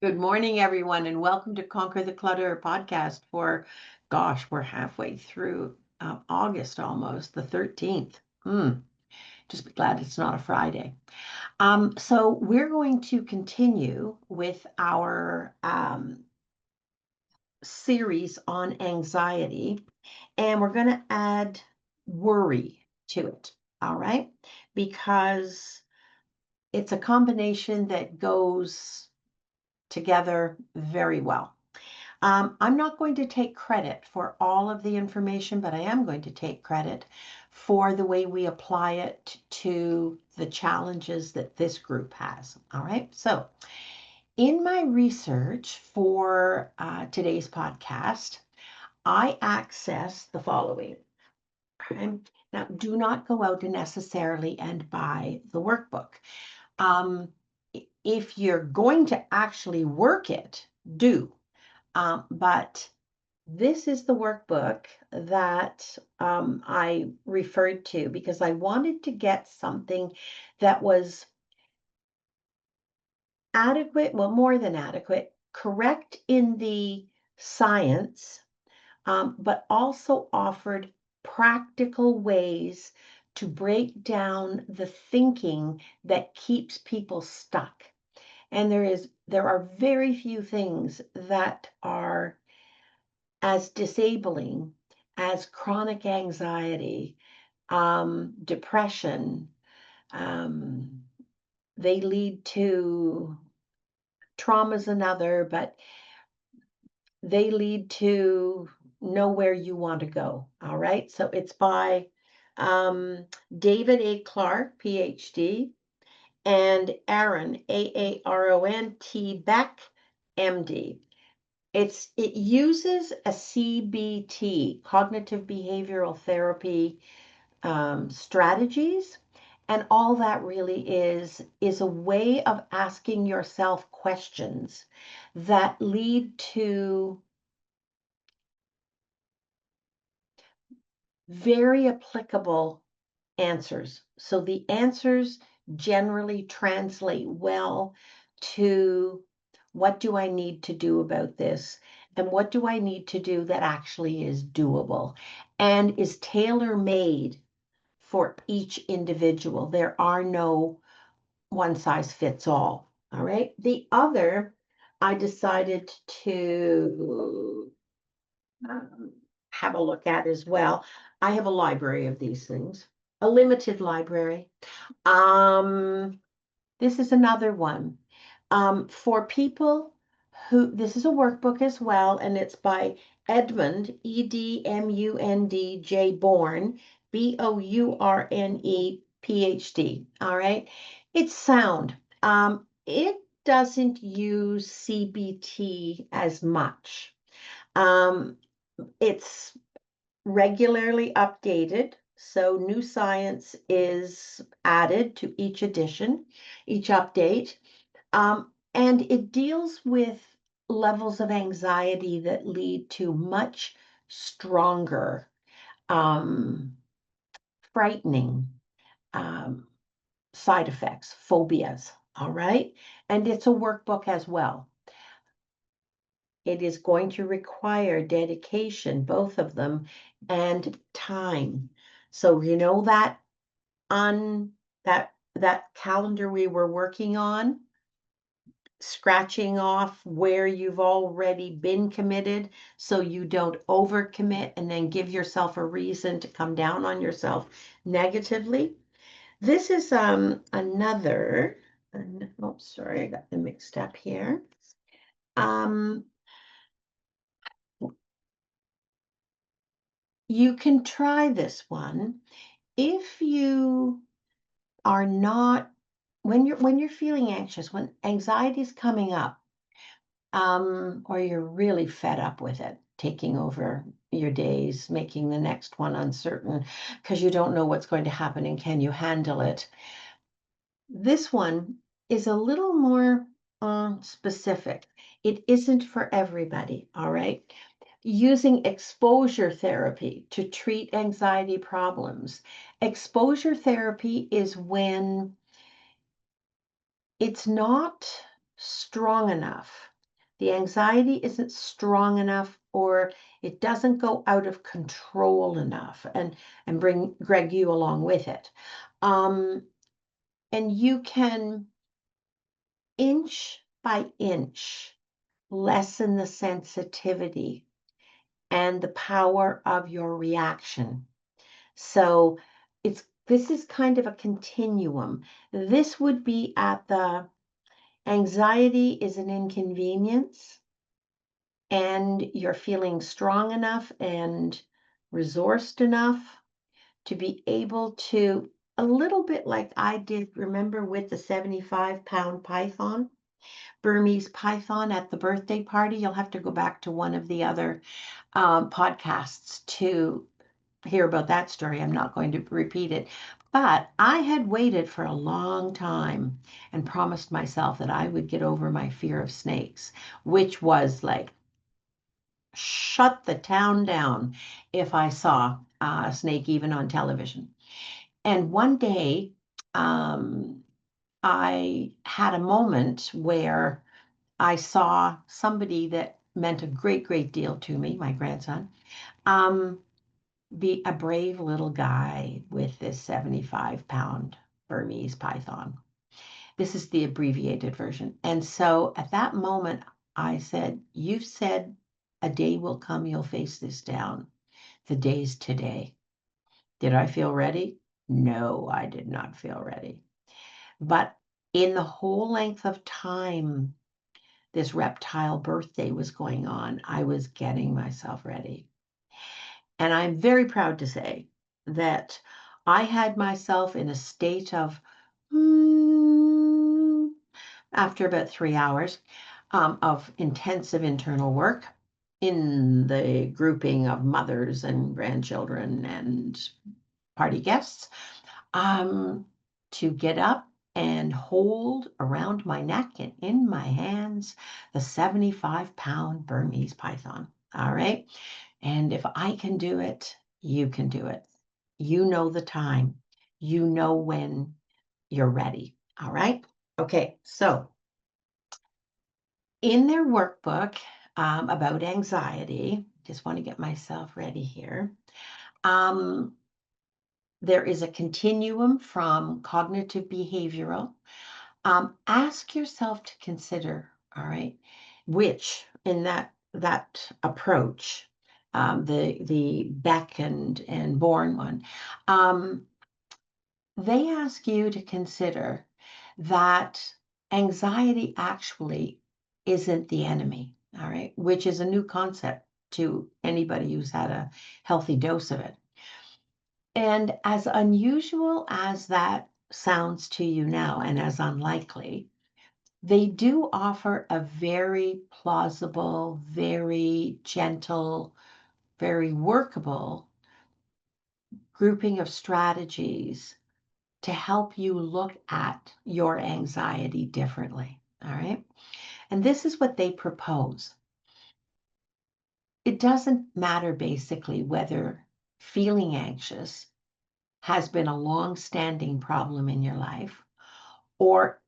Good morning, everyone, and welcome to Conquer the Clutter podcast for, gosh, we're halfway through August almost, the 13th. Just be glad it's not a Friday. So we're going to continue with our series on anxiety, and we're going to add worry to it, all right? Because it's a combination that goes together very well. I'm not going to take credit for all of the information, but I am going to take credit for the way we apply it to the challenges that this group has. All right. So, in my research for today's podcast, I access the following. Okay? Now, do not go out and necessarily and buy the workbook. Um, if you're going to actually work it, do. But this is the workbook that I referred to because I wanted to get something that was adequate, well, more than adequate, correct in the science, but also offered practical ways to break down the thinking that keeps people stuck. And there are very few things that are as disabling as chronic anxiety, depression. Um, they lead to trauma's another, but they lead to nowhere you want to go. All right. So it's by David A. Clark, PhD, and Aaron, Aaron Beck, MD. It uses a CBT, cognitive behavioral therapy strategies, and all that really is a way of asking yourself questions that lead to very applicable answers. So the answers generally translate well to what do I need to do about this? And what do I need to do that actually is doable and is tailor made for each individual? There are no one size fits all. All right. The other, I decided to um, have a look at as well. I have a library of these things, a limited library. Um, this is another one. For people who, this is a workbook as well, and it's by Edmund, Edmund J. Bourne, Bourne, PhD. All right. It's sound. It doesn't use CBT as much. Um, it's regularly updated. So new science is added to each edition, each update. And it deals with levels of anxiety that lead to much stronger, um, frightening um, side effects, phobias. All right. And it's a workbook as well. It is going to require dedication, both of them, and time. So you know that on that calendar we were working on, scratching off where you've already been committed so you don't overcommit and then give yourself a reason to come down on yourself negatively. This is another, oh, sorry, I got them mixed up here. Um, you can try this one if you are not, when you're feeling anxious, when anxiety is coming up, or you're really fed up with it taking over your days, making the next one uncertain because you don't know what's going to happen and can you handle it. This one is a little more specific. It isn't for everybody, all right? Using exposure therapy to treat anxiety problems. Exposure therapy is when it's not strong enough The anxiety isn't strong enough, or it doesn't go out of control enough and bring Greg you along with it. Um, and you can inch by inch lessen the sensitivity and the power of your reaction. So this is kind of a continuum. This would be at the anxiety is an inconvenience, and you're feeling strong enough and resourced enough to be able to, a little bit like I did, remember with the 75-pound python, Burmese python at the birthday party. You'll have to go back to one of the other podcasts to hear about that story. I'm not going to repeat it. But I had waited for a long time and promised myself that I would get over my fear of snakes, which was like shut the town down if I saw a snake even on television. And one day, I had a moment where I saw somebody that meant a great, great deal to me, my grandson, um, be a brave little guy with this 75-pound Burmese python. This is the abbreviated version. And so at that moment, I said, "You've said a day will come, you'll face this down. The day's today." Did I feel ready? No, I did not feel ready. But in the whole length of time this reptile birthday was going on, I was getting myself ready. And I'm very proud to say that I had myself in a state of, after about 3 hours of intensive internal work in the grouping of mothers and grandchildren and party guests, to get up and hold around my neck and in my hands the 75-pound Burmese python. All right. And if I can do it, you can do it. You know the time. You know when you're ready. All right. Okay. So in their workbook about anxiety, just want to get myself ready here. There is a continuum from cognitive behavioral. Ask yourself to consider, all right, which in that approach, the Beck and Born one, they ask you to consider that anxiety actually isn't the enemy, all right, which is a new concept to anybody who's had a healthy dose of it. And as unusual as that sounds to you now, and as unlikely, they do offer a very plausible, very gentle, very workable grouping of strategies to help you look at your anxiety differently. All right. And this is what they propose. It doesn't matter basically whether feeling anxious has been a long-standing problem in your life, or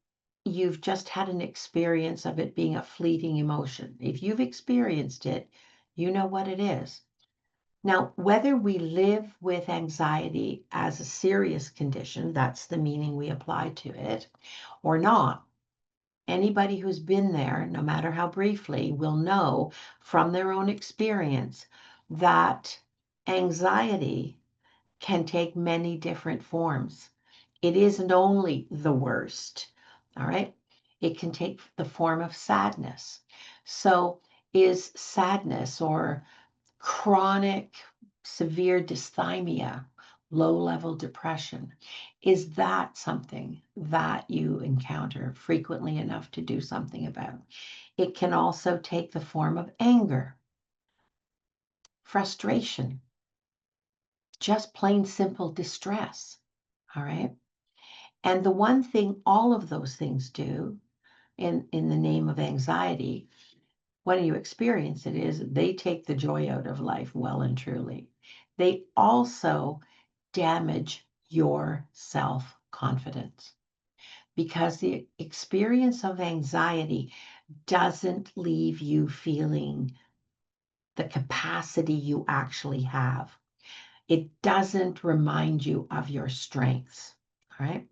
you've just had an experience of it being a fleeting emotion. If you've experienced it, you know what it is. Now, whether we live with anxiety as a serious condition, that's the meaning we apply to it, or not, anybody who's been there, no matter how briefly, will know from their own experience that anxiety can take many different forms. It isn't only the worst, all right? It can take the form of sadness. So, is sadness or chronic severe dysthymia, low level depression, is that something that you encounter frequently enough to do something about? It can also take the form of anger, frustration, just plain simple distress. All right. And the one thing all of those things do in the name of anxiety, when you experience it, is they take the joy out of life well and truly. They also damage your self confidence because the experience of anxiety doesn't leave you feeling the capacity you actually have. It doesn't remind you of your strengths. All right.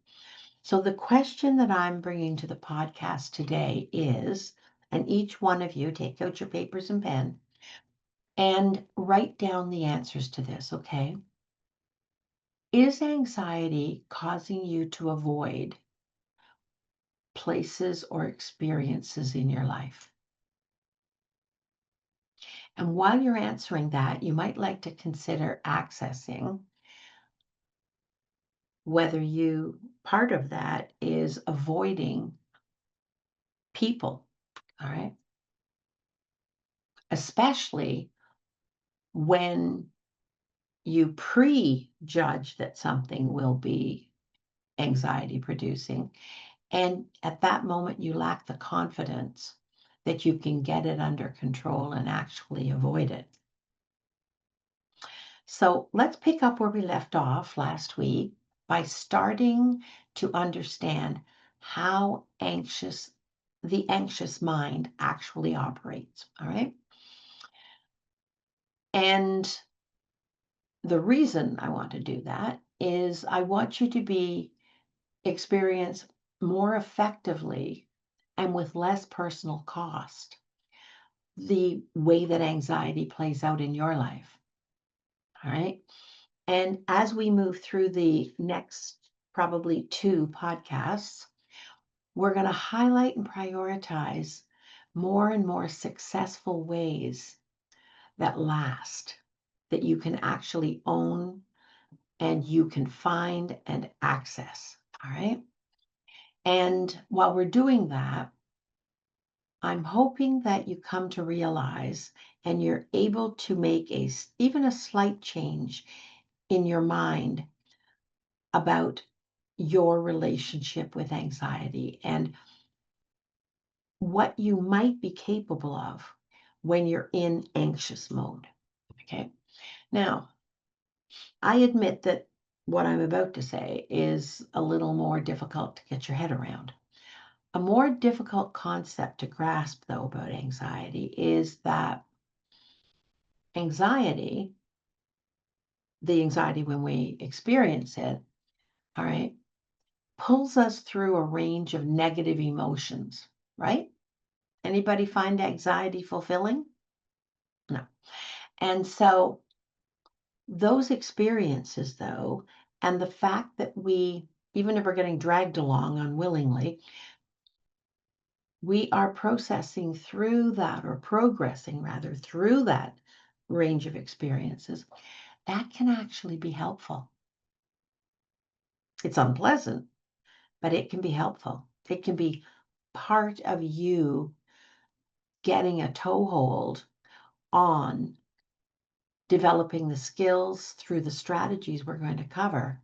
So, the question that I'm bringing to the podcast today is, and each one of you take out your papers and pen and write down the answers to this, okay? Is anxiety causing you to avoid places or experiences in your life? And while you're answering that, you might like to consider accessing whether part of that is avoiding people, all right? Especially when you prejudge that something will be anxiety producing. And at that moment, you lack the confidence that you can get it under control and actually avoid it. So let's pick up where we left off last week by starting to understand how the anxious mind actually operates. All right. And the reason I want to do that is I want you to experience more effectively and with less personal cost the way that anxiety plays out in your life. All right. And as we move through the next probably 2 podcasts, we're going to highlight and prioritize more and more successful ways that last, that you can actually own and you can find and access. All right. And while we're doing that, I'm hoping that you come to realize and you're able to make even a slight change in your mind about your relationship with anxiety and what you might be capable of when you're in anxious mode. Okay. Now, I admit that what I'm about to say is a little more difficult to get your head around. A more difficult concept to grasp, though, about anxiety is that anxiety, the anxiety when we experience it, all right, pulls us through a range of negative emotions, right? Anybody find anxiety fulfilling? No. And so those experiences, though, and the fact that even if we're getting dragged along unwillingly, we are processing through that or progressing rather through that range of experiences, that can actually be helpful. It's unpleasant, but it can be helpful. It can be part of you getting a toehold on developing the skills through the strategies we're going to cover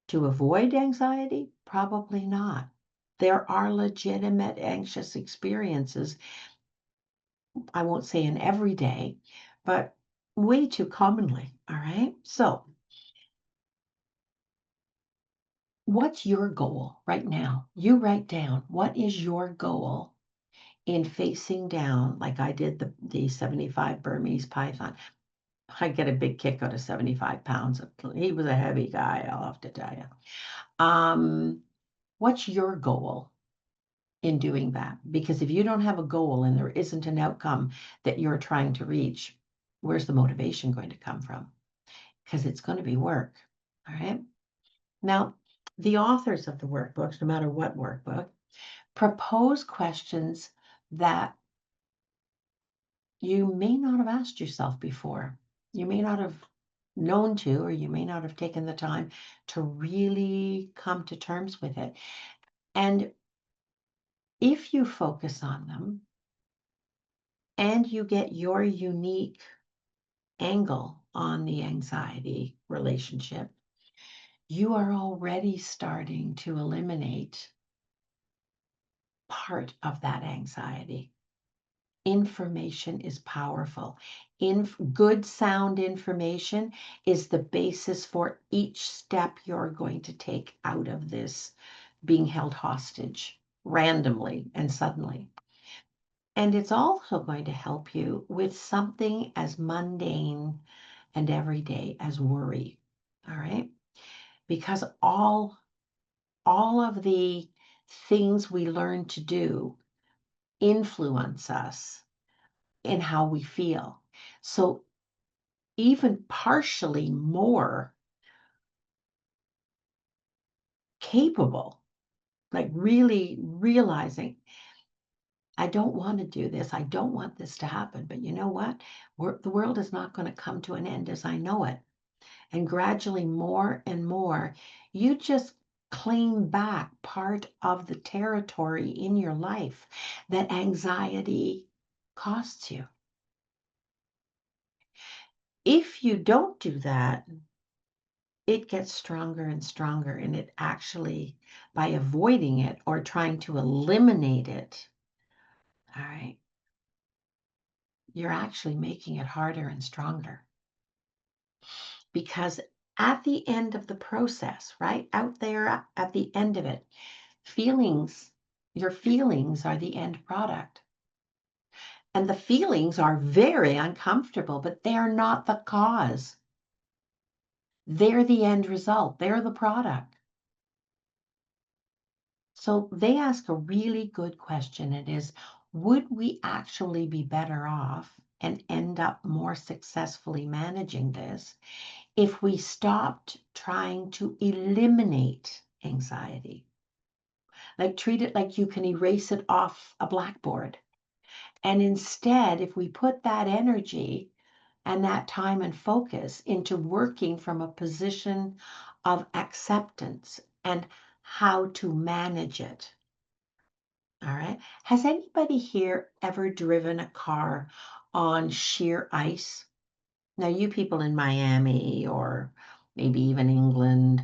to avoid anxiety? Probably not. There are legitimate anxious experiences. I won't say in every day, but way too commonly. All right. So, what's your goal right now? You write down what is your goal in facing down, like I did the 75 Burmese python. I get a big kick out of 75 pounds. He was a heavy guy, I'll have to tell you. What's your goal in doing that? Because if you don't have a goal and there isn't an outcome that you're trying to reach, where's the motivation going to come from? Because it's going to be work. All right. Now, the authors of the workbooks, no matter what workbook, propose questions that you may not have asked yourself before. You may not have known to, or you may not have taken the time to really come to terms with it. And if you focus on them and you get your unique angle on the anxiety relationship, you are already starting to eliminate part of that anxiety. Information is powerful. Good sound information is the basis for each step you're going to take out of this being held hostage. randomly and suddenly. And it's also going to help you with something as mundane and everyday as worry. All right? Because all of the things we learn to do influence us in how we feel. So even partially more capable, like really realizing, I don't want to do this. I don't want this to happen. But you know what? The world is not going to come to an end as I know it. And gradually, more and more, you just claim back part of the territory in your life that anxiety costs you. If you don't do that, it gets stronger and stronger. And it actually, by avoiding it or trying to eliminate it, all right, you're actually making it harder and stronger. Because at the end of the process, right out there at the end of it, your feelings are the end product. And the feelings are very uncomfortable, but they're not the cause. They're the end result, they're the product. So they ask a really good question. It is, would we actually be better off and end up more successfully managing this if we stopped trying to eliminate anxiety? Like treat it like you can erase it off a blackboard. And instead, if we put that energy and that time and focus into working from a position of acceptance and how to manage it. All right. Has anybody here ever driven a car on sheer ice? Now, you people in Miami or maybe even England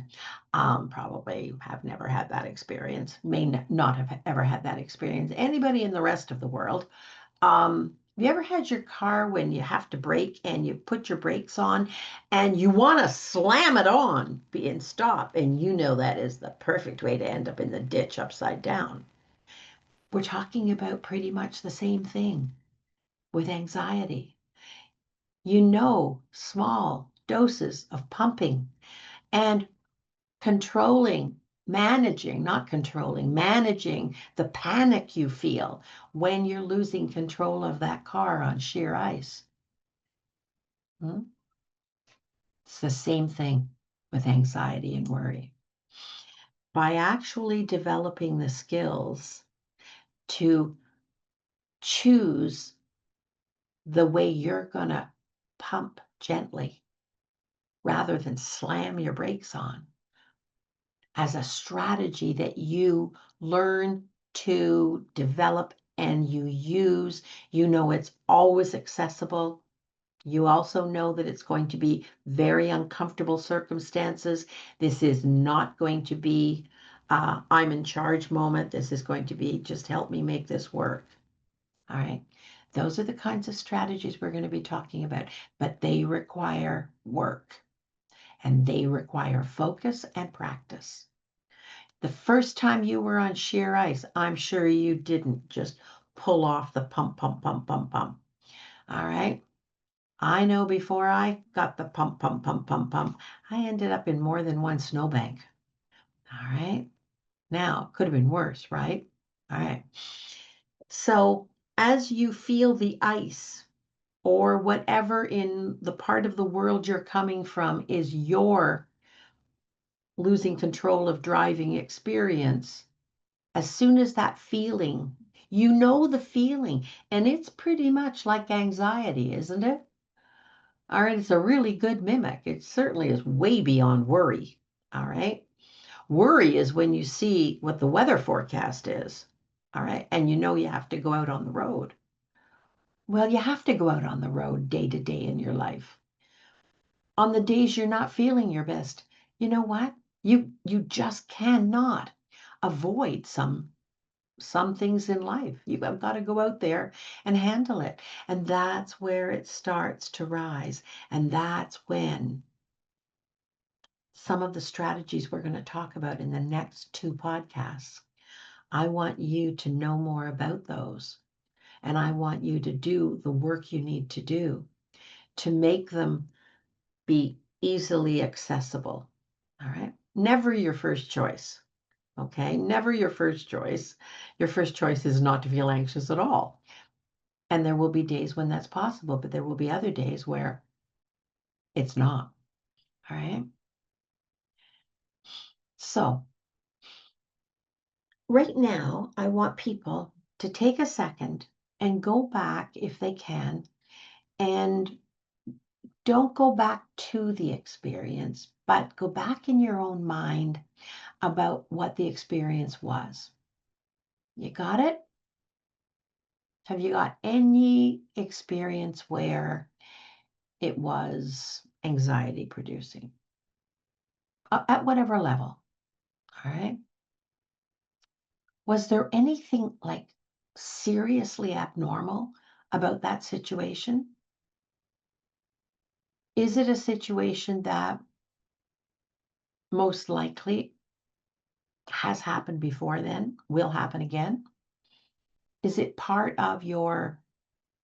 probably have never had that experience, may not have ever had that experience. Anybody in the rest of the world? Have you ever had your car when you have to brake and you put your brakes on and you want to slam it on and stop, and you know that is the perfect way to end up in the ditch upside down? We're talking about pretty much the same thing with anxiety. You know, small doses of pumping and controlling, managing, not controlling, managing the panic you feel when you're losing control of that car on sheer ice. It's the same thing with anxiety and worry. By actually developing the skills to choose the way you're going to pump gently rather than slam your brakes on, as a strategy that you learn to develop and you use, you know it's always accessible. You also know that it's going to be very uncomfortable circumstances. This is not going to be I'm in charge moment. This is going to be just help me make this work. All right. Those are the kinds of strategies we're going to be talking about, but they require work and they require focus and practice. The first time you were on sheer ice, I'm sure you didn't just pull off the pump, pump, pump, pump, pump. All right. I know before I got the pump, pump, pump, pump, pump, I ended up in more than one snowbank. All right. Now, could have been worse, right? All right. So as you feel the ice or whatever in the part of the world you're coming from is your losing control of driving experience, as soon as that feeling, you know the feeling, and it's pretty much like anxiety, isn't it? All right, it's a really good mimic. It certainly is way beyond worry. All right. Worry is when you see what the weather forecast is. All right. And you know you have to go out on the road. Well, you have to go out on the road day to day in your life. On the days you're not feeling your best, you know what? You just cannot avoid some things in life. You've got to go out there and handle it. And that's where it starts to rise. And that's when some of the strategies we're going to talk about in the next two podcasts I want you to know more about those. And I want you to do the work you need to do to make them be easily accessible. All right. Never your first choice. Okay. Never your first choice. Your first choice is not to feel anxious at all. And there will be days when that's possible, but there will be other days where it's not. All right. So, right now, I want people to take a second and go back if they can, and don't go back to the experience, but go back in your own mind about what the experience was. You got it? Have you got any experience where it was anxiety producing at whatever level? All right. Was there anything like seriously abnormal about that situation? Is it a situation that most likely has happened before then, will happen again? Is it part of your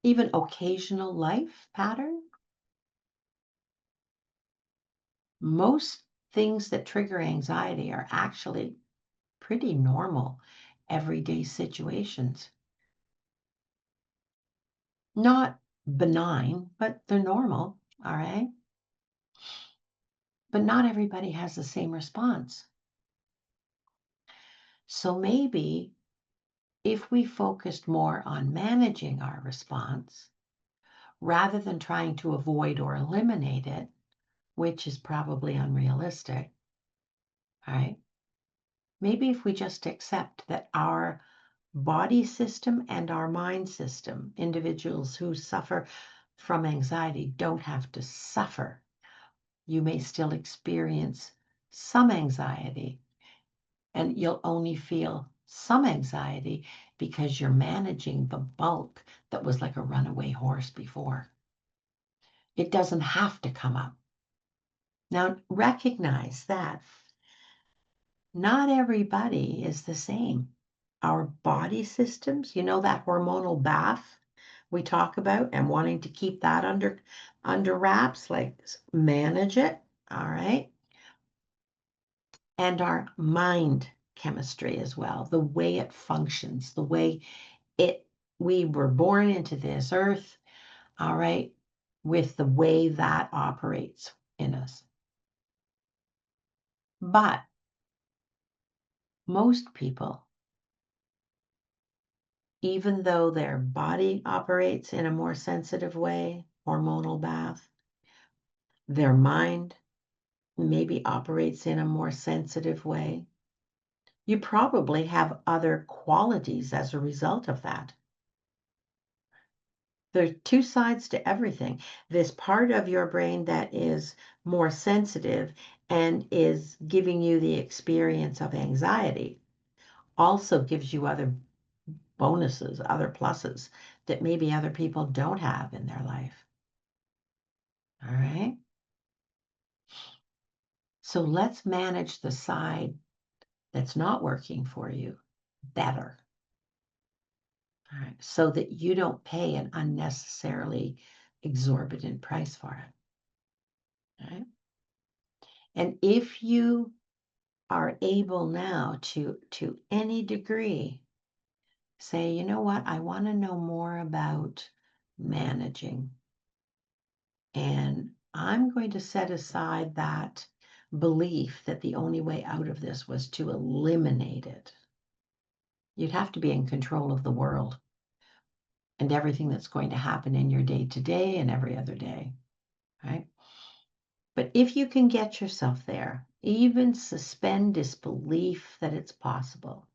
even occasional life pattern? Most things that trigger anxiety are actually pretty normal everyday situations. Not benign, but they're normal, all right? But not everybody has the same response. So maybe if we focused more on managing our response rather than trying to avoid or eliminate it, which is probably unrealistic, right? Maybe if we just accept that our body system and our mind system, individuals who suffer from anxiety don't have to suffer. You may still experience some anxiety, and you'll only feel some anxiety because you're managing the bulk that was like a runaway horse before. It doesn't have to come up. Now, recognize that not everybody is the same. Our body systems, you know, that hormonal bath we talk about and wanting to keep that under wraps, like manage it, all right? And our mind chemistry as well, the way it functions, the way it we were born into this earth, all right, with the way that operates in us. But most people, even though their body operates in a more sensitive way, hormonal bath, their mind maybe operates in a more sensitive way. You probably have other qualities as a result of that. There's two sides to everything. This part of your brain that is more sensitive and is giving you the experience of anxiety also gives you other bonuses, other pluses that maybe other people don't have in their life. All right. So let's manage the side that's not working for you better. All right. So that you don't pay an unnecessarily exorbitant price for it. All right. And if you are able now to any degree say, you know what, I want to know more about managing. And I'm going to set aside that belief that the only way out of this was to eliminate it. You'd have to be in control of the world and everything that's going to happen in your day to day and every other day, right? But if you can get yourself there, even suspend disbelief that it's possible,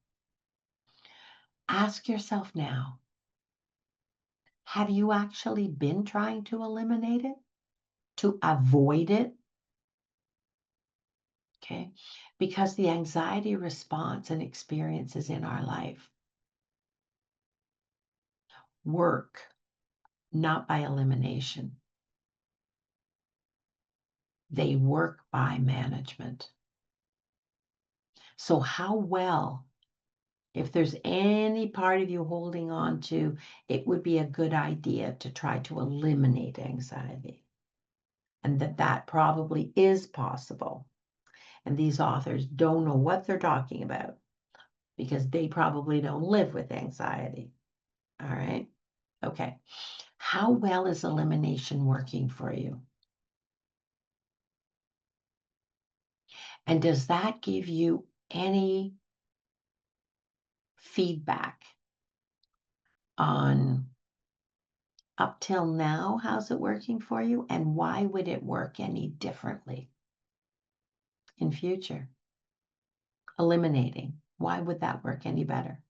ask yourself now, have you actually been trying to eliminate it, to avoid it? Okay. Because the anxiety response and experiences in our life work not by elimination, they work by management. So, how well If there's any part of you holding on to, it would be a good idea to try to eliminate anxiety. And that probably is possible. And these authors don't know what they're talking about because they probably don't live with anxiety. All right. Okay. How well is elimination working for you? And does that give you any feedback on up till now? How's it working for you? And why would it work any differently in future? Eliminating. Why would that work any better?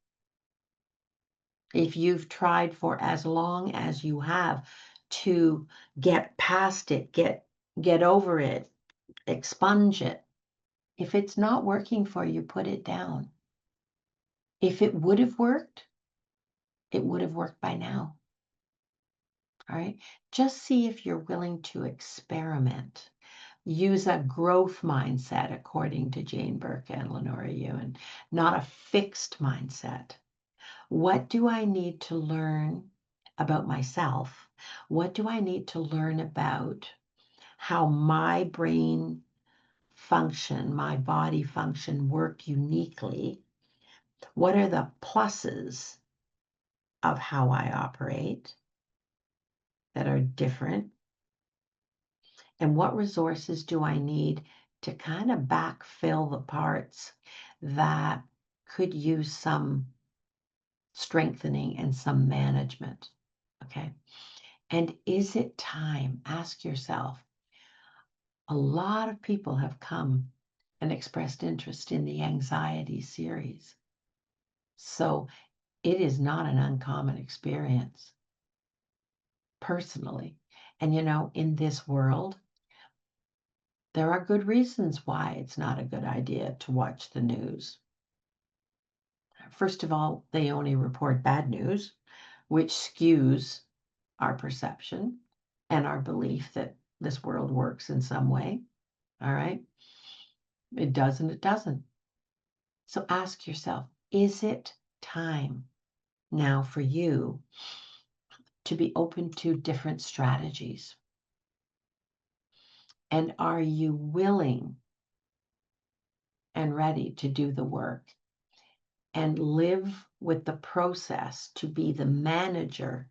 If you've tried for as long as you have to get past it, get over it, expunge it, if it's not working for you, put it down. If it would have worked, it would have worked by now. All right. Just see if you're willing to experiment. Use a growth mindset, according to Jane Burke and Lenora Ewan, not a fixed mindset. What do I need to learn about myself? What do I need to learn about how my brain function, my body function work uniquely? What are the pluses of how I operate that are different? And what resources do I need to kind of backfill the parts that could use some strengthening and some management? Okay. And is it time? Ask yourself. A lot of people have come and expressed interest in the anxiety series. So it is not an uncommon experience personally. And in this world, there are good reasons why it's not a good idea to watch the news. First of all, they only report bad news, which skews our perception and our belief that this world works in some way. All right. It does and it doesn't. So ask yourself, is it time now for you to be open to different strategies? And are you willing and ready to do the work and live with the process to be the manager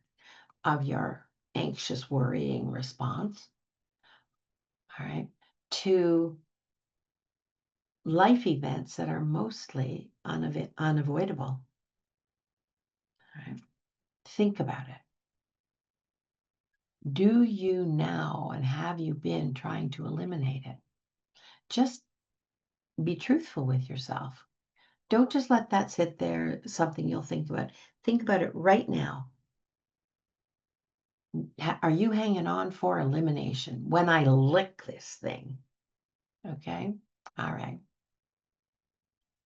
of your anxious, worrying response? All right. To life events that are mostly unavoidable. All right. Think about it. Do you now, and have you been trying to eliminate it? Just be truthful with yourself. Don't just let that sit there, something you'll think about. Think about it right now. Are you hanging on for elimination? When I lick this thing. Okay. All right.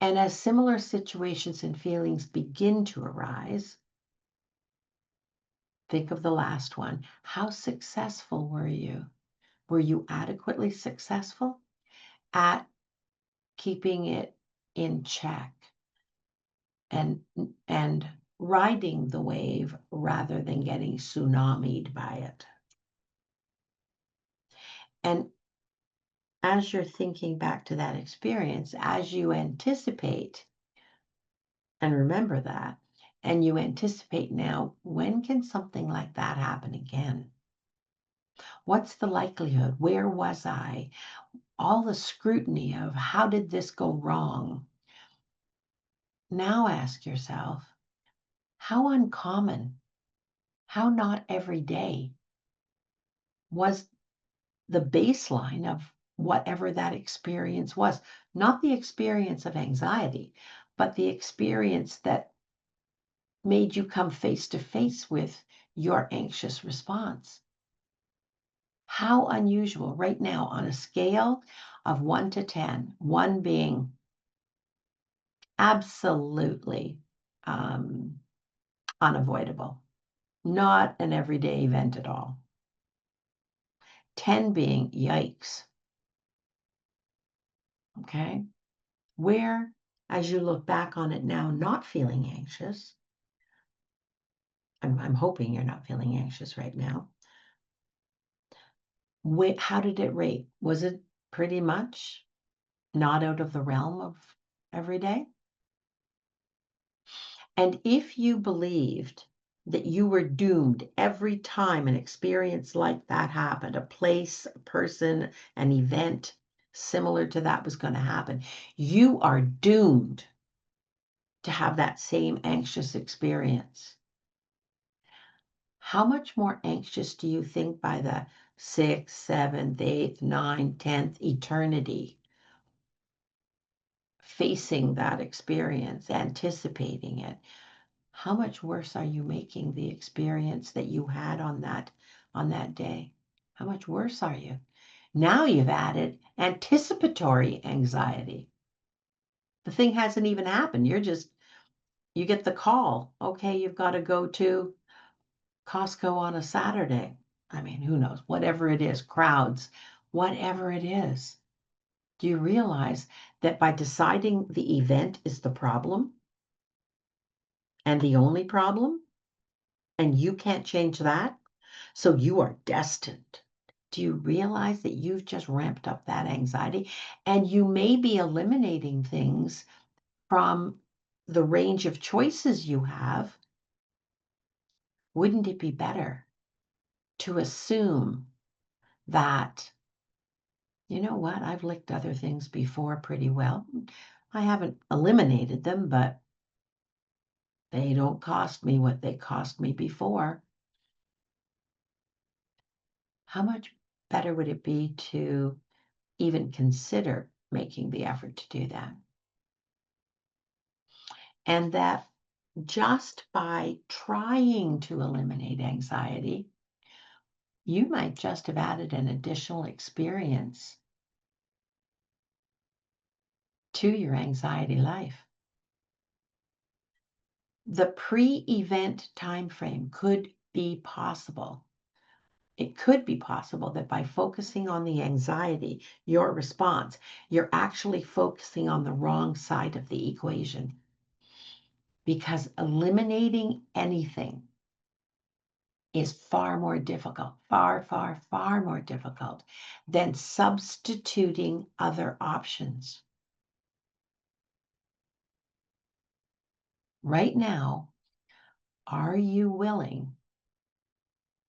And as similar situations and feelings begin to arise, think of the last one. How successful were you? Were you adequately successful at keeping it in check and and riding the wave rather than getting tsunamied by it? And as you're thinking back to that experience, as you anticipate and remember that, and you anticipate now, when can something like that happen again? What's the likelihood? Where was I? All the scrutiny of how did this go wrong? Now ask yourself, how uncommon, how not every day was the baseline of whatever that experience was? Not the experience of anxiety, but the experience that made you come face to face with your anxious response. How unusual right now on a scale of 1 to 10, 1 being absolutely um, unavoidable, not an everyday event at all. 10 being yikes. Okay. Where as you look back on it now, not feeling anxious. I'm hoping you're not feeling anxious right now. How did it rate? Was it pretty much not out of the realm of every day? And if you believed that you were doomed every time an experience like that happened, a place, a person, an event similar to that was going to happen, you are doomed to have that same anxious experience. How much more anxious do you think by the 6th, 7th, 8th, 9th, 10th eternity facing that experience, anticipating it? How much worse are you making the experience that you had on that day? How much worse are you? Now you've added anticipatory anxiety. The thing hasn't even happened. You get the call. Okay, you've got to go to Costco on a Saturday. I mean, who knows? Whatever it is, crowds, whatever it is. Do you realize that by deciding the event is the problem and the only problem, and you can't change that, so you are destined? Do you realize that you've just ramped up that anxiety? And you may be eliminating things from the range of choices you have. Wouldn't it be better to assume that, you know what, I've licked other things before pretty well. I haven't eliminated them, but they don't cost me what they cost me before. How much better would it be to even consider making the effort to do that? And that just by trying to eliminate anxiety, you might just have added an additional experience to your anxiety life. The pre-event time frame could be possible. It could be possible that by focusing on the anxiety, your response, you're actually focusing on the wrong side of the equation. Because eliminating anything is far more difficult, far, far, far more difficult than substituting other options. Right now, are you willing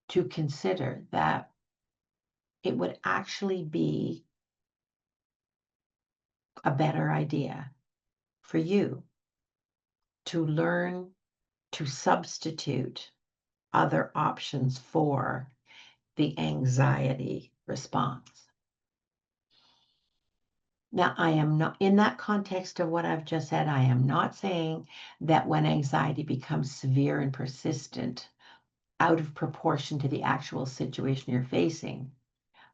to consider that it would actually be a better idea for you to learn to substitute other options for the anxiety response? Now, I am not, in that context of what I've just said, I am not saying that when anxiety becomes severe and persistent, out of proportion to the actual situation you're facing,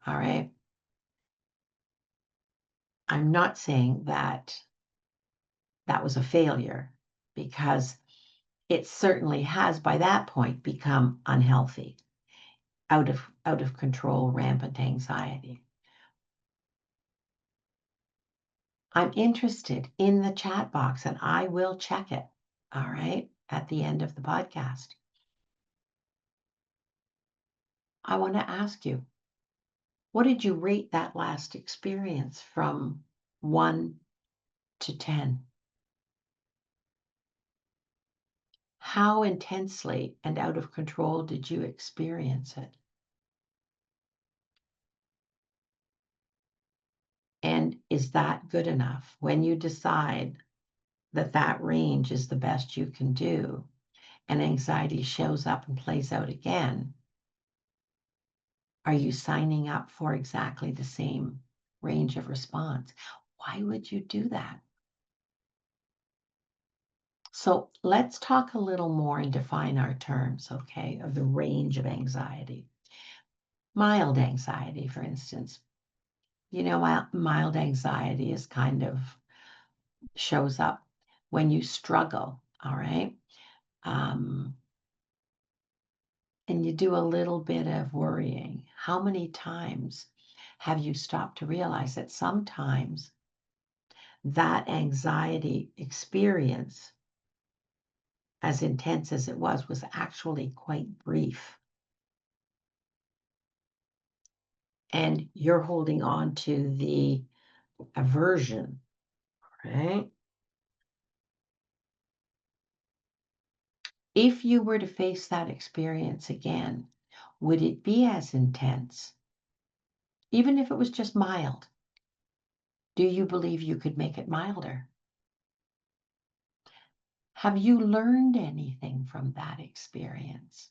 all right? I'm not saying that that was a failure, because it certainly has by that point become unhealthy, out of control, rampant anxiety. I'm interested in the chat box and I will check it, all right, at the end of the podcast. I want to ask you, what did you rate that last experience from 1 to 10? How intensely and out of control did you experience it? And is that good enough when you decide that that range is the best you can do and anxiety shows up and plays out again? Are you signing up for exactly the same range of response? Why would you do that? So let's talk a little more and define our terms, okay, of the range of anxiety. Mild anxiety, for instance. You know, mild anxiety is kind of shows up when you struggle, all right? Um, and you do a little bit of worrying. How many times have you stopped to realize that sometimes that anxiety experience, as intense as it was actually quite brief. And you're holding on to the aversion, right? If you were to face that experience again, would it be as intense? Even if it was just mild, do you believe you could make it milder? Have you learned anything from that experience?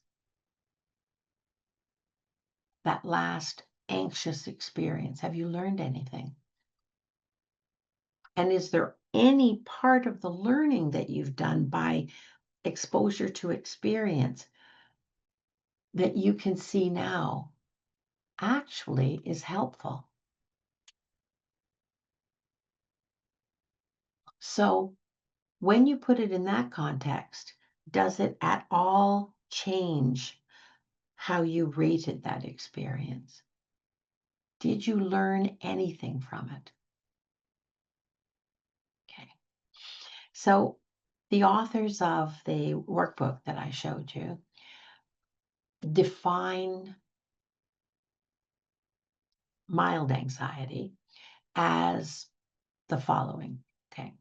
That last anxious experience, have you learned anything? And is there any part of the learning that you've done by exposure to experience that you can see now actually is helpful? So when you put it in that context, does it at all change how you rated that experience? Did you learn anything from it? Okay. So the authors of the workbook that I showed you define mild anxiety as the following. Okay.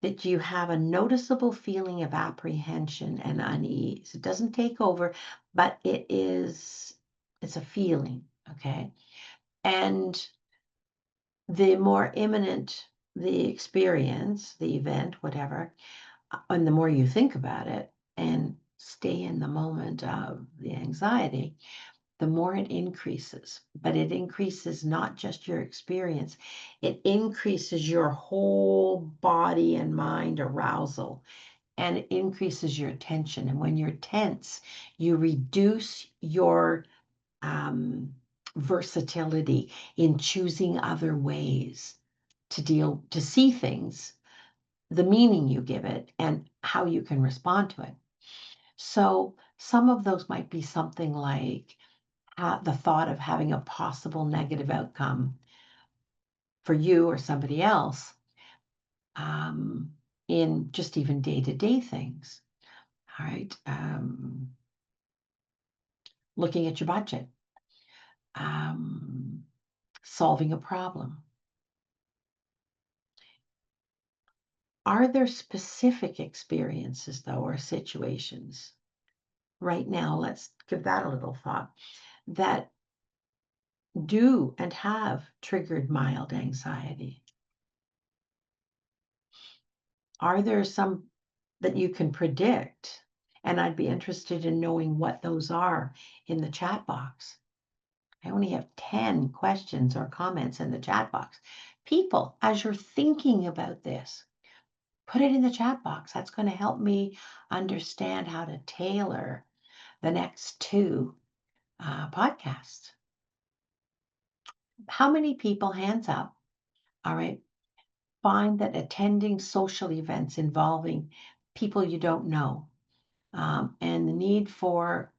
That you have a noticeable feeling of apprehension and unease. It doesn't take over, but it's a feeling. Okay. And the more imminent the experience, the event, whatever, and the more you think about it and stay in the moment of the anxiety, the more it increases. But it increases not just your experience, it increases your whole body and mind arousal, and it increases your tension. And when you're tense, you reduce your versatility in choosing other ways to see things, the meaning you give it, and how you can respond to it. So some of those might be something like the thought of having a possible negative outcome for you or somebody else, um, in just even day-to-day things. All right. Looking at your budget, um, solving a problem. Are there specific experiences, though, or situations right now? Let's give that a little thought, that do and have triggered mild anxiety. Are there some that you can predict? And I'd be interested in knowing what those are in the chat box. I only have 10 questions or comments in the chat box. People, as you're thinking about this, put it in the chat box. That's going to help me understand how to tailor the next two podcasts. How many people, hands up, all right, find that attending social events involving people you don't know, and the need for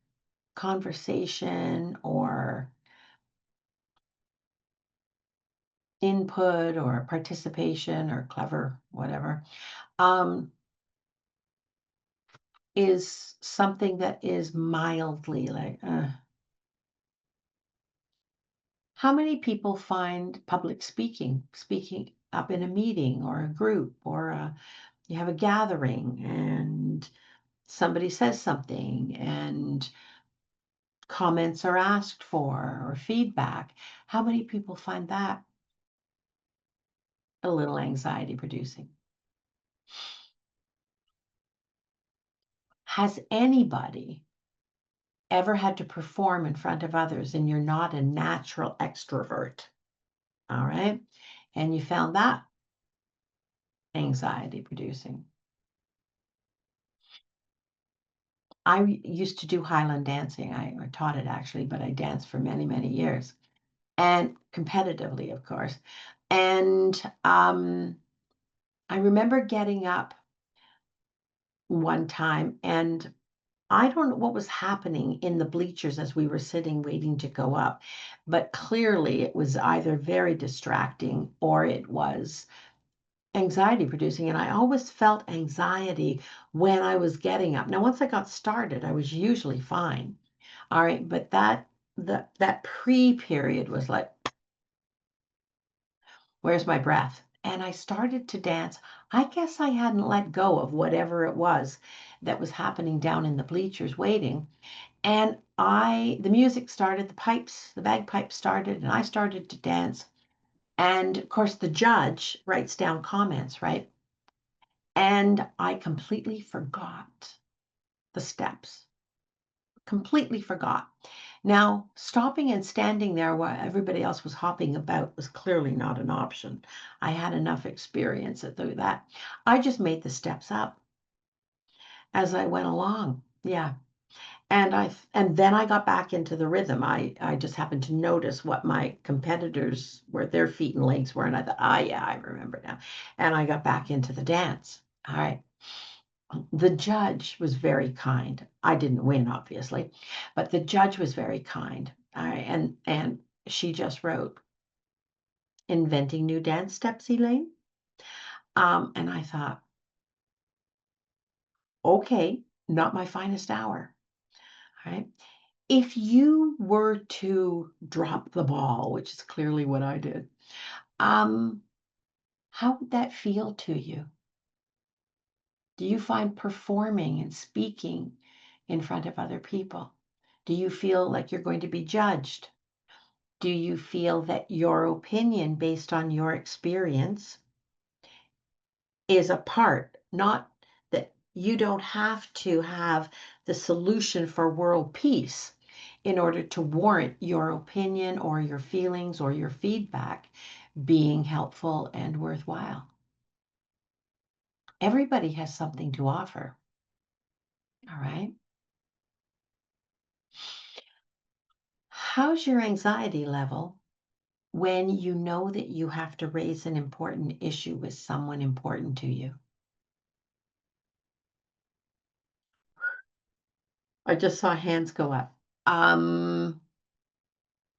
conversation or input or participation or clever, whatever, um, is something that is mildly like, how many people find public speaking up in a meeting or a group or you have a gathering and somebody says something and comments are asked for or feedback? How many people find that a little anxiety producing? Has anybody ever had to perform in front of others and you're not a natural extrovert? All right. And you found that anxiety producing. Used to do Highland dancing. I taught it actually, but I danced for many, many years and competitively, of course. And I remember getting up one time and I don't know what was happening in the bleachers as we were sitting waiting to go up, but clearly it was either very distracting or it was anxiety producing, and I always felt anxiety when I was getting up. Now, once I got started, I was usually fine. All right, but that pre-period was like, where's my breath? And I started to dance. I guess I hadn't let go of whatever it was that was happening down in the bleachers waiting. And the music started, the bagpipes started, and I started to dance. And of course, the judge writes down comments, right? And I completely forgot the steps, completely forgot. Now, stopping and standing there while everybody else was hopping about was clearly not an option. I had enough experience at that. I just made the steps up as I went along. Yeah. And then I got back into the rhythm. I just happened to notice what my competitors, where their feet and legs were, and I thought, ah, yeah, I remember now. And I got back into the dance. All right. The judge was very kind. I didn't win, obviously, but the judge was very kind. All right, and she just wrote, "Inventing new dance steps, Elaine." And I thought, okay, not my finest hour. All right. If you were to drop the ball, which is clearly what I did, um, how would that feel to you? Do you find performing and speaking in front of other people? Do you feel like you're going to be judged? Do you feel that your opinion based on your experience is a part, not that you don't have to have the solution for world peace in order to warrant your opinion or your feelings or your feedback being helpful and worthwhile? Everybody has something to offer. All right. How's your anxiety level when you know that you have to raise an important issue with someone important to you? I just saw hands go up.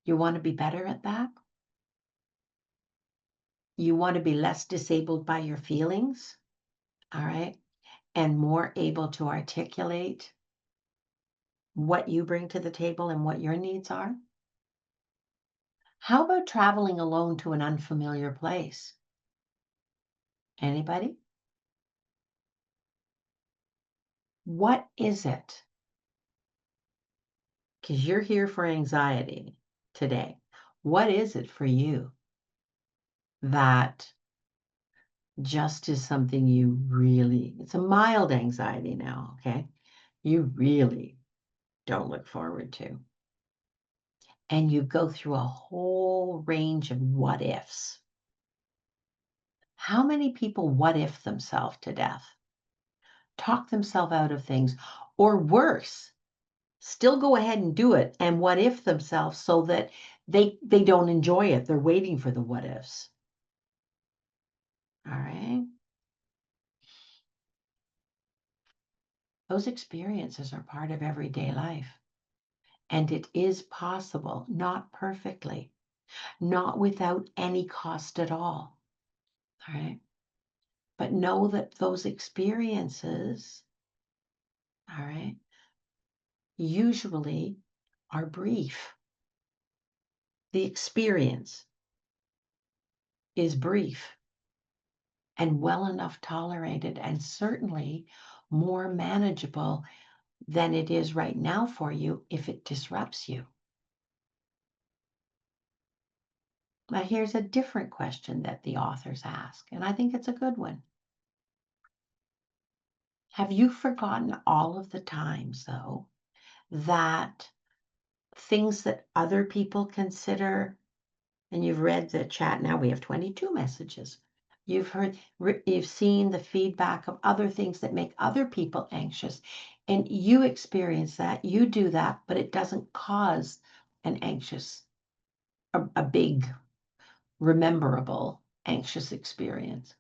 You want to be better at that? You want to be less disabled by your feelings, all right? And more able to articulate what you bring to the table and what your needs are? How about traveling alone to an unfamiliar place? Anybody? What is it? Because you're here for anxiety today. What is it for you that just is something you really, it's a mild anxiety now, okay? You really don't look forward to. And you go through a whole range of what ifs. How many people what if themselves to death, talk themselves out of things, or worse, still go ahead and do it and what if themselves so that they don't enjoy it. They're waiting for the what ifs. All right. Those experiences are part of everyday life. And it is possible, not perfectly, not without any cost at all. All right. But know that those experiences, all right, usually are brief. The experience is brief and well enough tolerated, and certainly more manageable than it is right now for you if it disrupts you. Now, here's a different question that the authors ask, and I think it's a good one. Have you forgotten all of the times, though, that things that other people consider, and you've read the chat now, we have 22 messages. You've seen the feedback of other things that make other people anxious, and you experience that, you do that, but it doesn't cause an anxious, a big, rememberable anxious experience.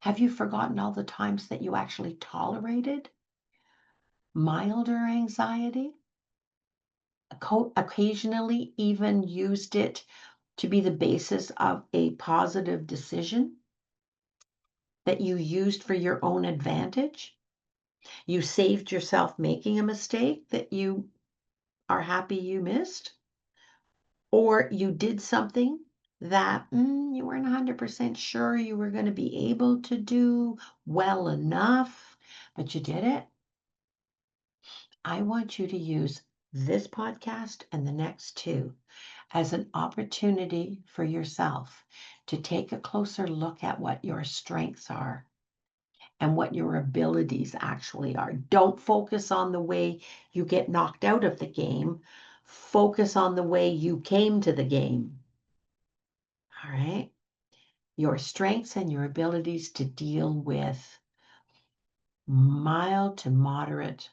Have you forgotten all the times that you actually tolerated milder anxiety? Occasionally even used it to be the basis of a positive decision? that you used for your own advantage? You saved yourself making a mistake that you are happy you missed? Or you did something that you weren't 100% sure you were going to be able to do well enough, but you did it? I want you to use this podcast and the next two as an opportunity for yourself to take a closer look at what your strengths are and what your abilities actually are. Don't focus on the way you get knocked out of the game. Focus on the way you came to the game. All right? Your strengths and your abilities to deal with mild to moderate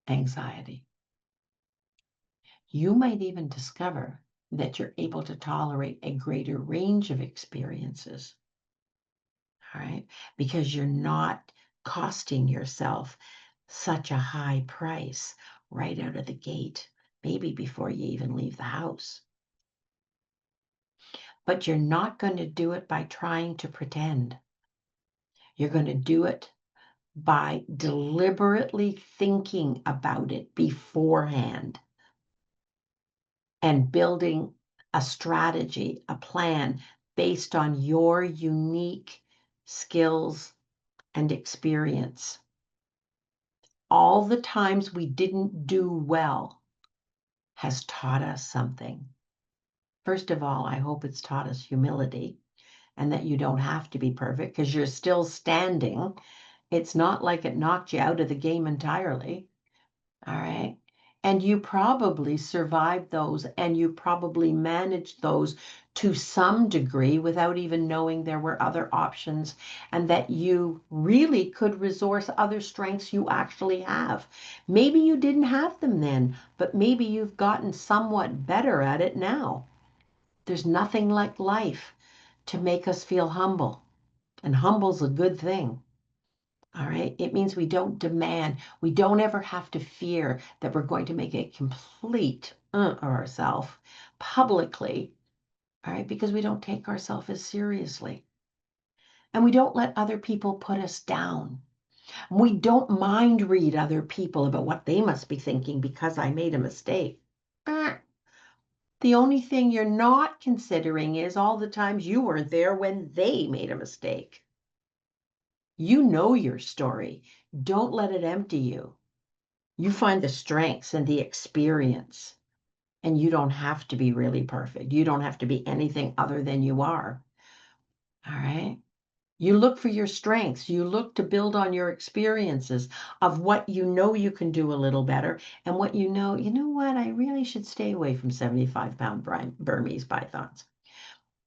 anxiety. You might even discover that you're able to tolerate a greater range of experiences. All right? Because you're not costing yourself such a high price right out of the gate, maybe before you even leave the house. But you're not going to do it by trying to pretend. You're going to do it by deliberately thinking about it beforehand and building a strategy, a plan based on your unique skills and experience. All the times we didn't do well has taught us something. First of all, I hope it's taught us humility and that you don't have to be perfect because you're still standing. It's not like it knocked you out of the game entirely. All right. And you probably survived those and you probably managed those to some degree without even knowing there were other options and that you really could resource other strengths you actually have. Maybe you didn't have them then, but maybe you've gotten somewhat better at it now. There's nothing like life to make us feel humble, and humble's a good thing. All right. It means we don't demand, we don't ever have to fear that we're going to make a complete of ourselves publicly. All right. Because we don't take ourselves as seriously. And we don't let other people put us down. We don't mind read other people about what they must be thinking because I made a mistake. The only thing you're not considering is all the times you weren't there when they made a mistake. You know your story. Don't let it empty you. You find the strengths and the experience, and you don't have to be really perfect. You don't have to be anything other than you are. All right. You look for your strengths. You look to build on your experiences of what you know you can do a little better and what you know what, I really should stay away from 75-pound Burmese pythons.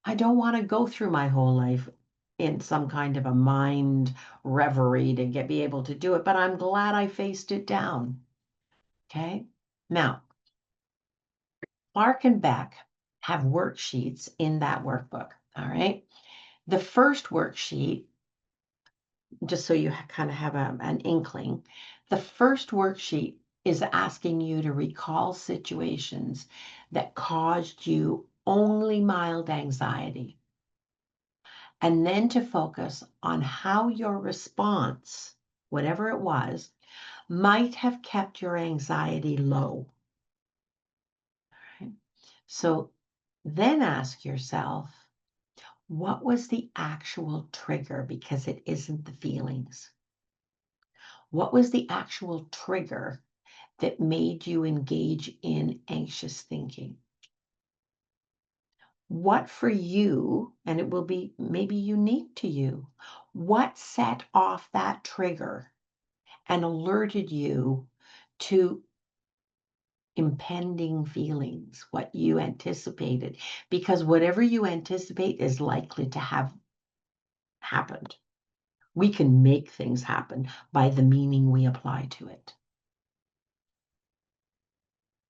I don't want to go through my whole life in some kind of a mind reverie to be able to do it, but I'm glad I faced it down. Okay. Now, Clark and Beck have worksheets in that workbook. All right. The first worksheet, just so you kind of have an inkling, the first worksheet is asking you to recall situations that caused you only mild anxiety, and then to focus on how your response, whatever it was, might have kept your anxiety low. Right? So then ask yourself, what was the actual trigger? Because it isn't the feelings. What was the actual trigger that made you engage in anxious thinking? What for you, and it will be maybe unique to you, what set off that trigger and alerted you to impending feelings, what you anticipated? Because whatever you anticipate is likely to have happened. We can make things happen by the meaning we apply to it.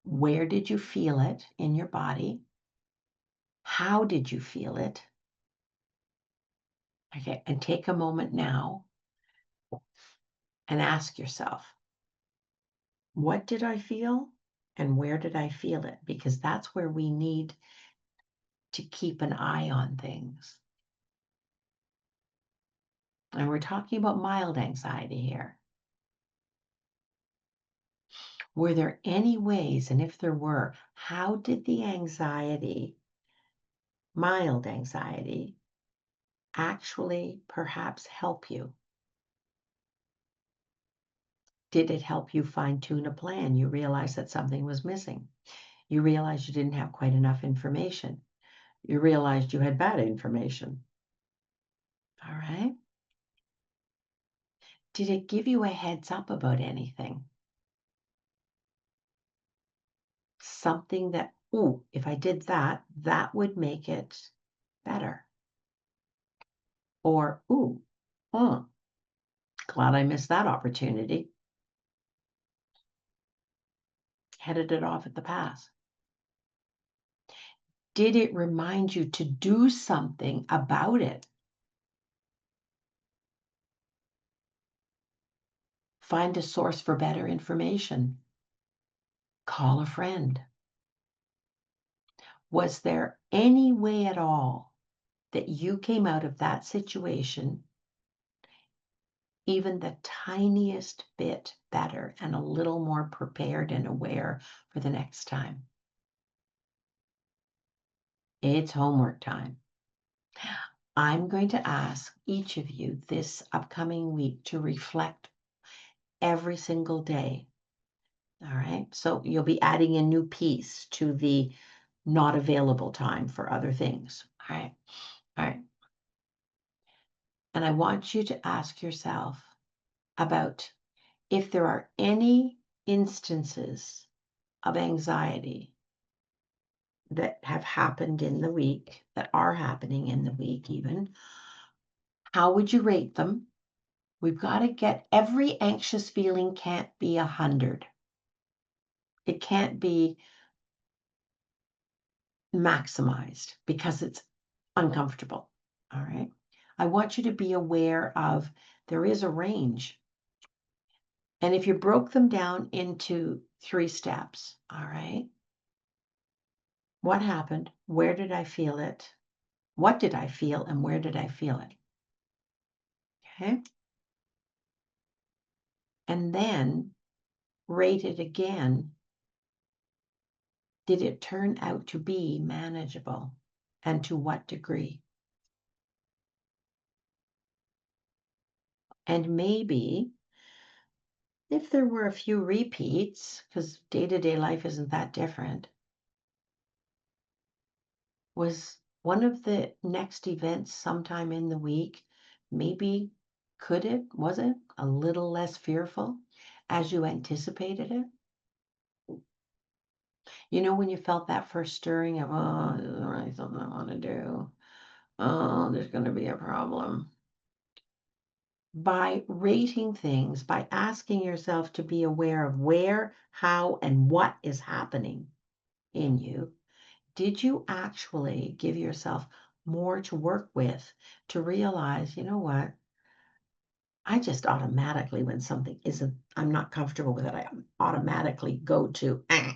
Where did you feel it in your body? How did you feel it? Okay, and take a moment now and ask yourself, what did I feel and where did I feel it? Because that's where we need to keep an eye on things. And we're talking about mild anxiety here. Were there any ways, and if there were, how did the anxiety, mild anxiety, actually perhaps help you? Did it help you fine-tune a plan? You realized that something was missing. You realized you didn't have quite enough information. You realized you had bad information. All right. Did it give you a heads up about anything? Something that, ooh, if I did that, that would make it better. Or, ooh, glad I missed that opportunity. Headed it off at the pass. Did it remind you to do something about it? Find a source for better information. Call a friend. Was there any way at all that you came out of that situation even the tiniest bit better and a little more prepared and aware for the next time? It's homework time. I'm going to ask each of you this upcoming week to reflect every single day. All right. So you'll be adding a new piece to the not available time for other things. All right. All right. And I want you to ask yourself about if there are any instances of anxiety that have happened in the week, that are happening in the week, even, how would you rate them? We've got to get every anxious feeling can't be 100. It can't be maximized because it's uncomfortable. All right. I want you to be aware of there is a range. And if you broke them down into 3 steps, all right, what happened? Where did I feel it? What did I feel and where did I feel it? Okay. And then rate it again. Did it turn out to be manageable? And to what degree? And maybe if there were a few repeats, because day-to-day life isn't that different, was one of the next events sometime in the week, maybe was it a little less fearful as you anticipated it? You know, when you felt that first stirring of, oh, this isn't really something I want to do. Oh, there's going to be a problem. By rating things, by asking yourself to be aware of where, how, and what is happening in you, did you actually give yourself more to work with to realize, you know what? I just automatically, when something isn't, I'm not comfortable with it, I automatically go to, eh.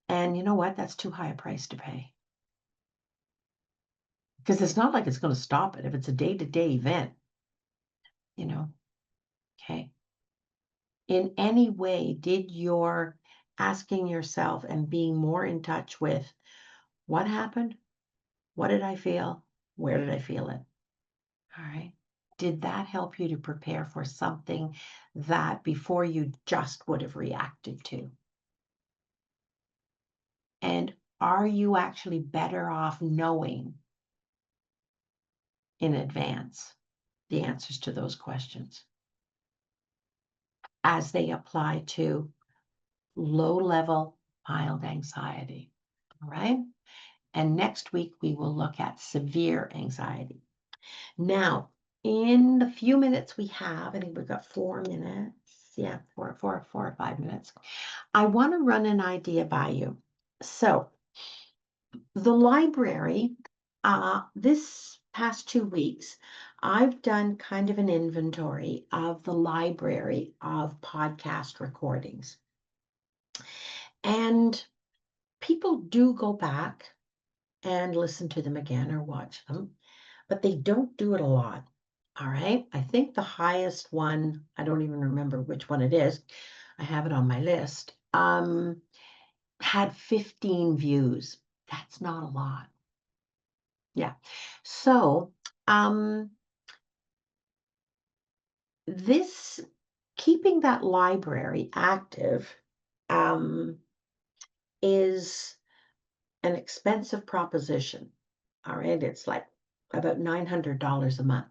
And you know what? That's too high a price to pay. Because it's not like it's going to stop it if it's a day-to-day event, you know? Okay. In any way, did your asking yourself and being more in touch with what happened? What did I feel? Where did I feel it? All right. Did that help you to prepare for something that before you just would have reacted to? And are you actually better off knowing in advance the answers to those questions as they apply to low-level mild anxiety? All right. And next week, we will look at severe anxiety. Now, in the few minutes we have, I think we've got 4 minutes. Yeah, 4 or 5 minutes. I want to run an idea by you. So, the library, this past 2 weeks, I've done kind of an inventory of the library of podcast recordings. And people do go back and listen to them again or watch them, but they don't do it a lot. All right. I think the highest one, I don't even remember which one it is. I have it on my list. Had 15 views. That's not a lot. Yeah. So, this keeping that library active is an expensive proposition. All right. It's like about $900 a month.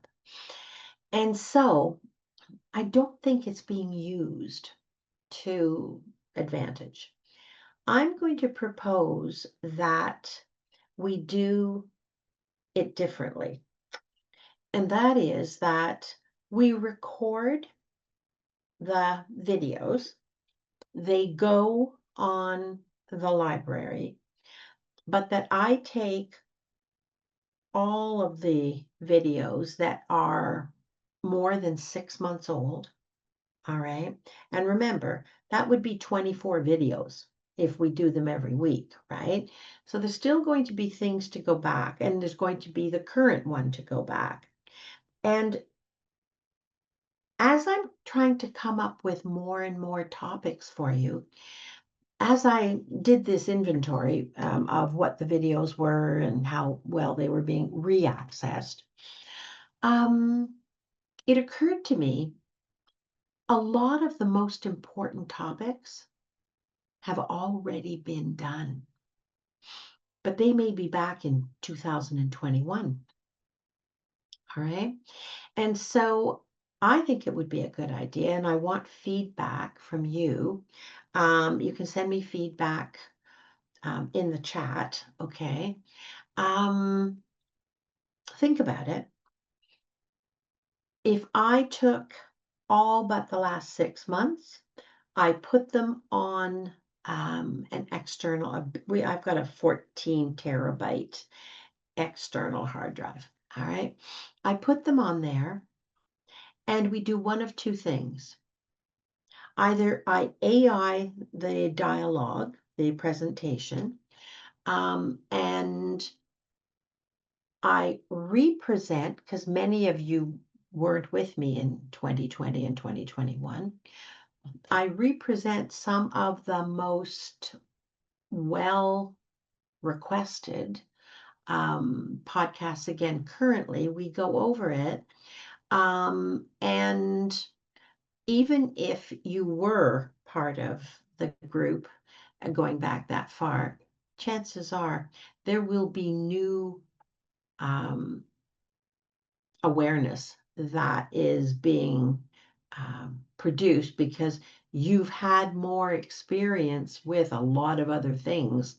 And so I don't think it's being used to advantage. I'm going to propose that we do it differently. And that is that we record the videos, they go on the library, but that I take all of the videos that are more than 6 months old. All right. And remember, that would be 24 videos if we do them every week, right? So there's still going to be things to go back, and there's going to be the current one to go back. And as I'm trying to come up with more and more topics for you, as I did this inventory of what the videos were and how well they were being reaccessed, um, it occurred to me a lot of the most important topics have already been done, but they may be back in 2021. All right. And so I think it would be a good idea, and I want feedback from you. You can send me feedback in the chat. Okay. Um, think about it. If I took all but the last 6 months, I put them on an external, I've got a 14 terabyte external hard drive. All right. I put them on there and we do one of two things. Either I AI the dialogue, the presentation, and I represent, because many of you weren't with me in 2020 and 2021. I represent some of the most well requested podcasts again currently. We go over it. And even if you were part of the group going back that far, chances are there will be new um, awareness that is being produced because you've had more experience with a lot of other things.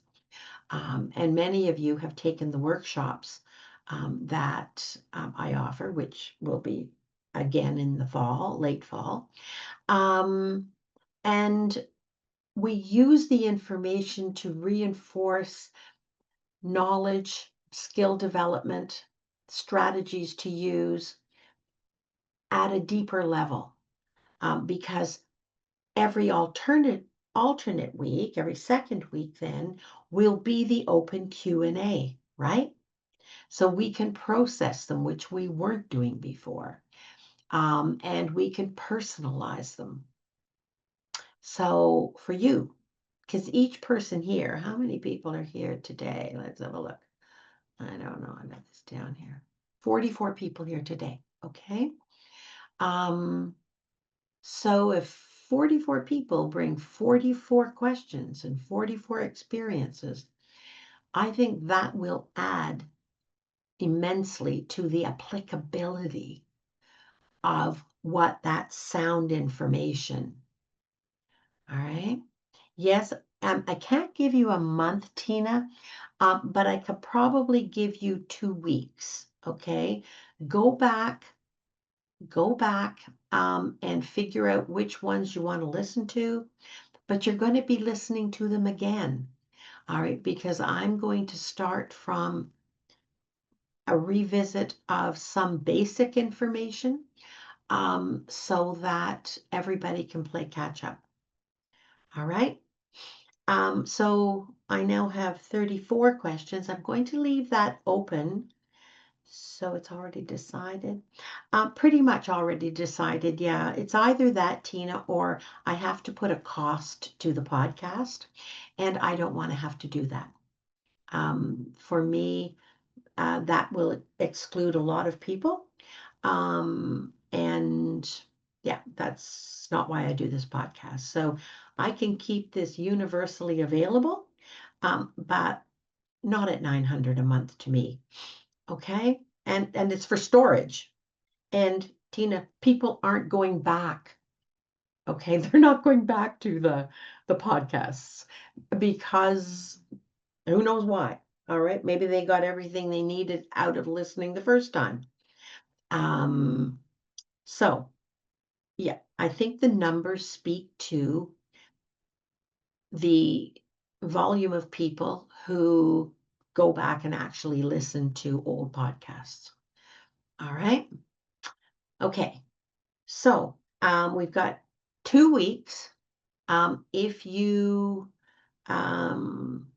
And many of you have taken the workshops that I offer, which will be again in the fall, late fall. And we use the information to reinforce knowledge, skill development, strategies to use at a deeper level, because every alternate week, every second week then will be the open Q&A, right? So we can process them, which we weren't doing before, and we can personalize them. So for you, because each person here, how many people are here today? Let's have a look. I don't know. I got this down here. 44 people here today. Okay. So if 44 people bring 44 questions and 44 experiences, I think that will add immensely to the applicability of what that sound information. All right. Yes, I can't give you a month, Tina, but I could probably give you 2 weeks. Okay. Go back, and figure out which ones you want to listen to, but you're going to be listening to them again. All right. Because I'm going to start from a revisit of some basic information, so that everybody can play catch up. All right. So I now have 34 questions. I'm going to leave that open So it's already decided. Pretty much already decided. Yeah, it's either that, Tina, or I have to put a cost to the podcast, and I don't want to have to do that. For me, that will exclude a lot of people. And yeah, that's not why I do this podcast. So I can keep this universally available, but not at 900 a month to me. Okay. And it's for storage. And Tina, people aren't going back. Okay. They're not going back to the podcasts because who knows why. All right. Maybe they got everything they needed out of listening the first time. Um, so yeah, I think the numbers speak to the volume of people who go back and actually listen to old podcasts. All right. Okay. So we've got 2 weeks. If you um,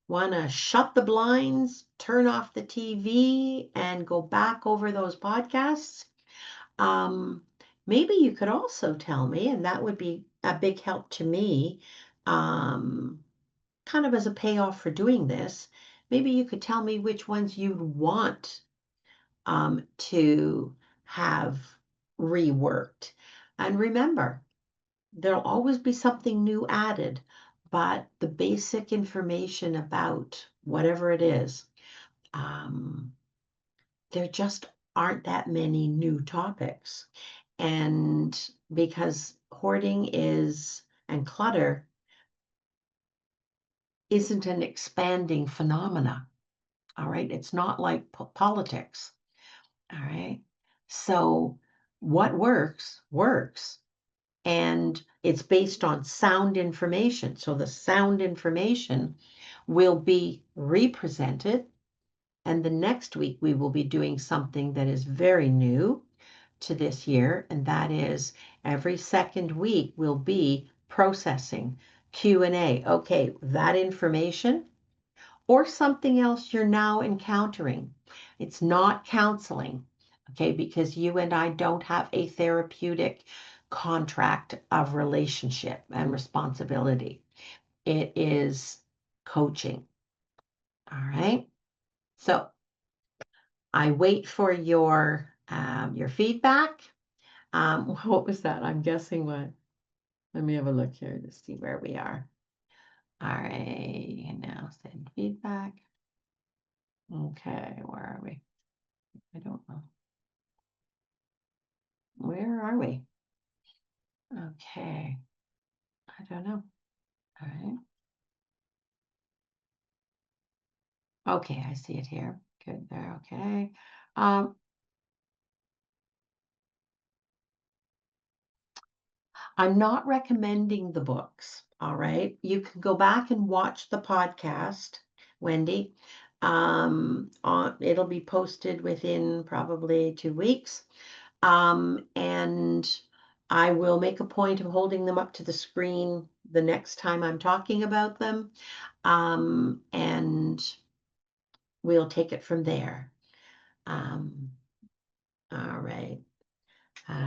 want to shut the blinds, turn off the TV, and go back over those podcasts, um, maybe you could also tell me, and that would be a big help to me, um, kind of as a payoff for doing this. Maybe you could tell me which ones you'd want to have reworked. And remember, there'll always be something new added, but the basic information about whatever it is, um, there just aren't that many new topics. And because hoarding is and clutter isn't an expanding phenomena, all right? It's not like politics, all right? So what works, works. And it's based on sound information. So the sound information will be represented. And the next week, we will be doing something that is very new to this year, and that is every second week will be processing Q&A. Okay, that information or something else you're now encountering. It's not counseling, okay, because you and I don't have a therapeutic contract of relationship and responsibility. It is coaching. All right. So I wait for your feedback. What was that? I'm guessing what? Let me have a look here to see where we are. All right, now send feedback. Okay, where are we? I don't know. Where are we? Okay, I don't know. All right. Okay, I see it here. Good there. Okay. Um, I'm not recommending the books. All right. You can go back and watch the podcast, Wendy. It'll be posted within probably 2 weeks. And I will make a point of holding them up to the screen the next time I'm talking about them. And we'll take it from there. Um, all right.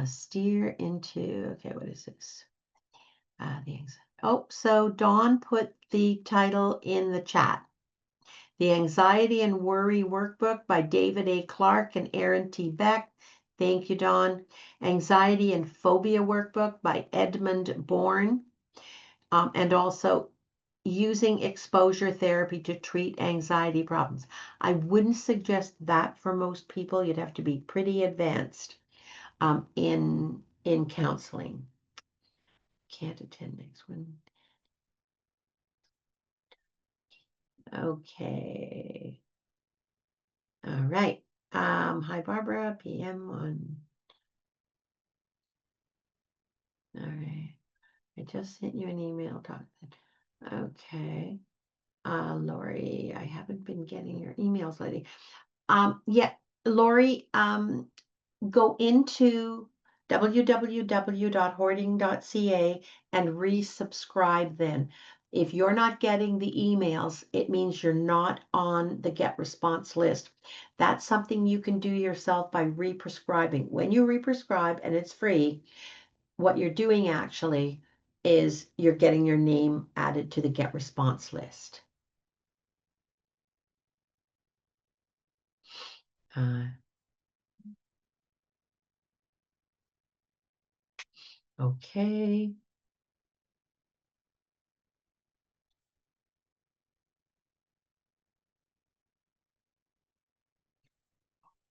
Steer into, okay, what is this? So Dawn put the title in the chat. The Anxiety and Worry Workbook by David A. Clark and Aaron T. Beck. Thank you, Dawn. Anxiety and Phobia Workbook by Edmund Bourne. And also Using Exposure Therapy to Treat Anxiety Problems. I wouldn't suggest that for most people. You'd have to be pretty advanced in counseling. Can't attend next one. Okay. All right. Hi, Barbara, PM on. All right. I just sent you an email talking. Okay. Lori, I haven't been getting your emails lately. Yeah, Lori, go into www.hoarding.ca and resubscribe then. If you're not getting the emails, it means you're not on the Get Response list. That's something you can do yourself by represcribing. When you represcribe and it's free, what you're doing actually is you're getting your name added to the Get Response list. Okay.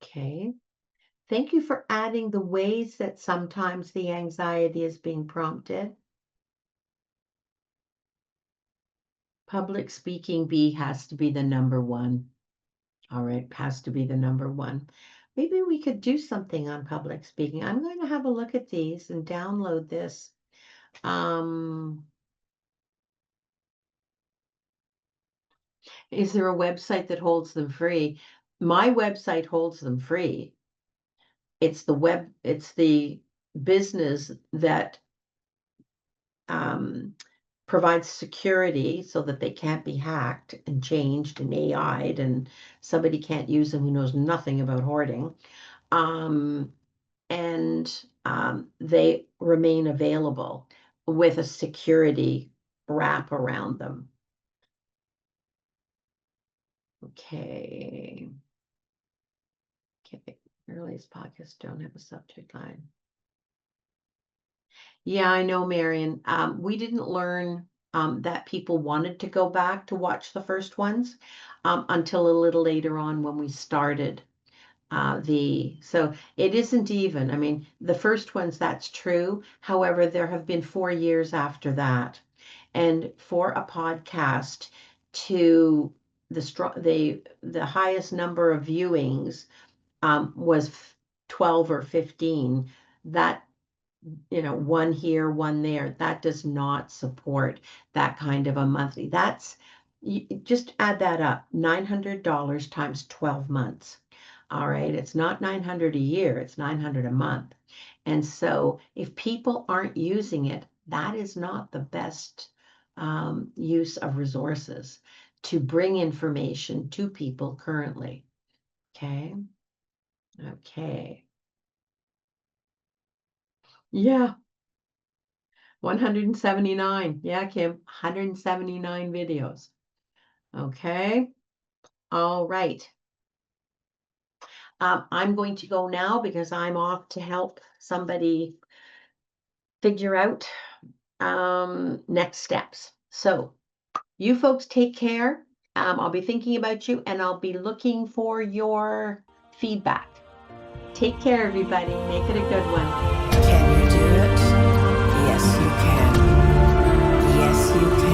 Okay. Thank you for adding the ways that sometimes the anxiety is being prompted. Public speaking B has to be the number one. All right, has to be the number one. Maybe we could do something on public speaking. I'm going to have a look at these and download this. Is there a website that holds them free? My website holds them free. It's the business that provides security so that they can't be hacked and changed and AI'd, and somebody can't use them who knows nothing about hoarding. They remain available with a security wrap around them. Okay. Earliest podcasts don't have a subject line. Yeah, I know, Marion. We didn't learn that people wanted to go back to watch the first ones until a little later on when we started so it isn't even. I mean, the first ones, that's true. However, there have been 4 years after that. And for a podcast to the highest number of viewings was 12 or 15. That, one here, one there, that does not support that kind of a monthly. Just add that up, $900 times 12 months. All right, it's not 900 a year, it's 900 a month. And so if people aren't using it, that is not the best use of resources to bring information to people currently. Okay. Okay. Yeah. 179. Yeah, Kim, 179 videos. Okay. All right. I'm going to go now because I'm off to help somebody figure out next steps. So you folks take care. I'll be thinking about you and I'll be looking for your feedback. Take care, everybody. Make it a good one. Can you do it? Yes, you can. Yes, you can.